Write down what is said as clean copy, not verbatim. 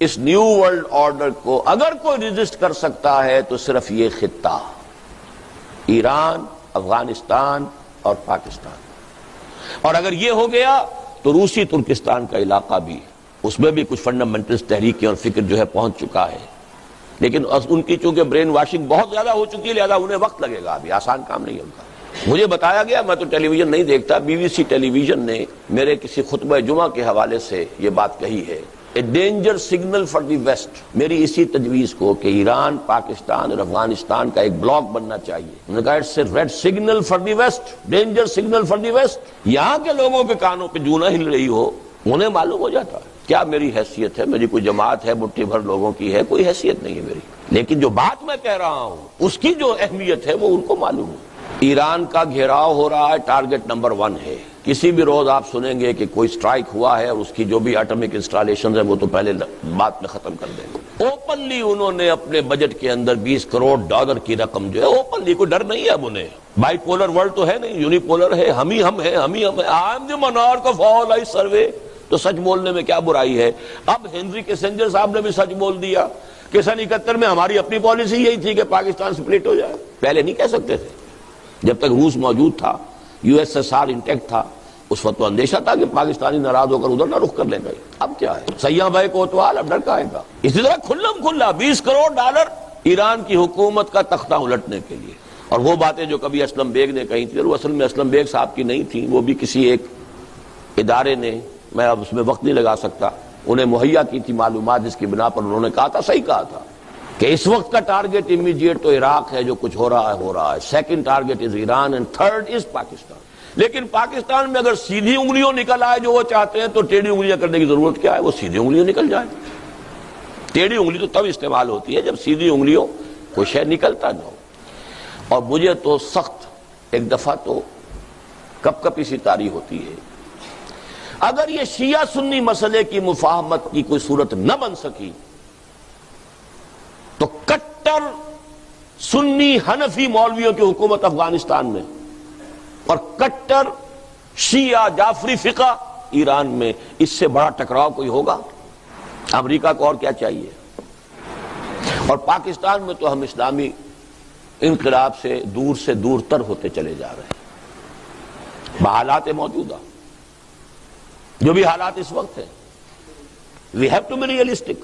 اس new world order کو اگر کوئی ریزسٹ کر سکتا ہے تو صرف یہ خطہ، ایران، افغانستان اور پاکستان. اور اگر یہ ہو گیا تو روسی ترکستان کا علاقہ بھی، اس میں بھی کچھ فنڈامنٹلسٹ تحریکیں اور فکر جو ہے پہنچ چکا ہے، لیکن ان کی چونکہ برین واشنگ بہت زیادہ ہو چکی ہے لہذا انہیں وقت لگے گا، ابھی آسان کام نہیں ہے ان کا. مجھے بتایا گیا، میں تو ٹیلی ویژن نہیں دیکھتا، B B C television نے میرے کسی خطبہ جمعہ کے حوالے سے یہ بات کہی ہے، a danger signal for the West, میری اسی تجویز کو کہ ایران، پاکستان اور افغانستان کا ایک بلاک بننا چاہیے. انہوں نے کہا it's a red signal for the West, danger signal for the West. یہاں کے لوگوں کے کانوں پہ جوں نہ ہل رہی ہو انہیں معلوم ہو جاتا ہے کیا میری حیثیت ہے، میری کوئی جماعت ہے مٹھی بھر لوگوں کی ہے، کوئی حیثیت نہیں ہے میری، لیکن جو بات میں کہہ رہا ہوں اس کی جو اہمیت ہے وہ ان کو معلوم ہے. ایران کا گھیراؤ ہو رہا ہے، ٹارگٹ نمبر 1 ہے. کسی بھی روز آپ سنیں گے کہ کوئی سٹرائک ہوا ہے اور اس کی جو بھی ایٹمک انسٹالیشنز ہیں وہ تو پہلے بات میں ختم کر دیں گے. اوپنلی انہوں نے اپنے بجٹ کے اندر $20 کروڑ کی رقم جو ہے اوپنلی، کوئی ڈر نہیں ہے اب انہیں. بائی پولر ورلڈ تو ہے نہیں، یونی پولر ہے، ہم ہی ہیں. I am the monarch of all I survey. تو سچ بولنے میں کیا برائی ہے؟ اب ہنری کیسنجر صاحب نے بھی سچ بول دیا کہ سن 71 میں ہماری اپنی پالیسی یہی تھی کہ پاکستان سپلٹ ہو جائے. پہلے نہیں کہہ سکتے تھے، جب تک روس موجود تھا، USSR انٹیکٹ تھا، اس وقت تو اندیشہ تھا کہ پاکستانی ناراض ہو کر ادھر نہ رخ کر لیں گے. اب کیا ہے، سیاں بھائی کوتوال، اب ڈر کا آئے گا. اسی طرح کھلم کھلا $20 کروڑ ایران کی حکومت کا تختہ الٹنے کے لیے. اور وہ باتیں جو کبھی اسلم بیگ نے کہی تھی، وہ اصل میں اسلم بیگ صاحب کی نہیں تھیں، وہ بھی کسی ایک ادارے نے، میں اب اس میں وقت نہیں لگا سکتا، انہیں مہیا کی تھی معلومات جس کی بنا پر انہوں نے کہا تھا، صحیح کہا تھا کہ اس وقت کا ٹارگٹ امیڈیٹ تو عراق ہے، جو کچھ ہو رہا ہے. Second target is Iran and third is Pakistan. لیکن پاکستان میں اگر سیدھی انگلیوں نکل آئے جو وہ چاہتے ہیں تو ٹیڑھی انگلیاں کرنے کی ضرورت کیا ہے؟ وہ سیدھی انگلیوں نکل جائے. ٹیڑھی انگلی تو تب استعمال ہوتی ہے جب سیدھی انگلیوں کوئی شے نکلتا نہ ہو. اور مجھے تو سخت ایک دفعہ تو کپ کپی سی طاری ہوتی ہے، اگر یہ شیعہ سنی مسئلے کی مفاہمت کی کوئی صورت نہ بن سکی تو کٹر سنی حنفی مولویوں کی حکومت افغانستان میں اور کٹر شیعہ جعفری فقہ ایران میں، اس سے بڑا ٹکراؤ کوئی ہوگا؟ امریکہ کو اور کیا چاہیے؟ اور پاکستان میں تو ہم اسلامی انقلاب سے دور تر ہوتے چلے جا رہے ہیں بحالات موجودہ، جو بھی حالات اس وقت ہیں. We have to be realistic.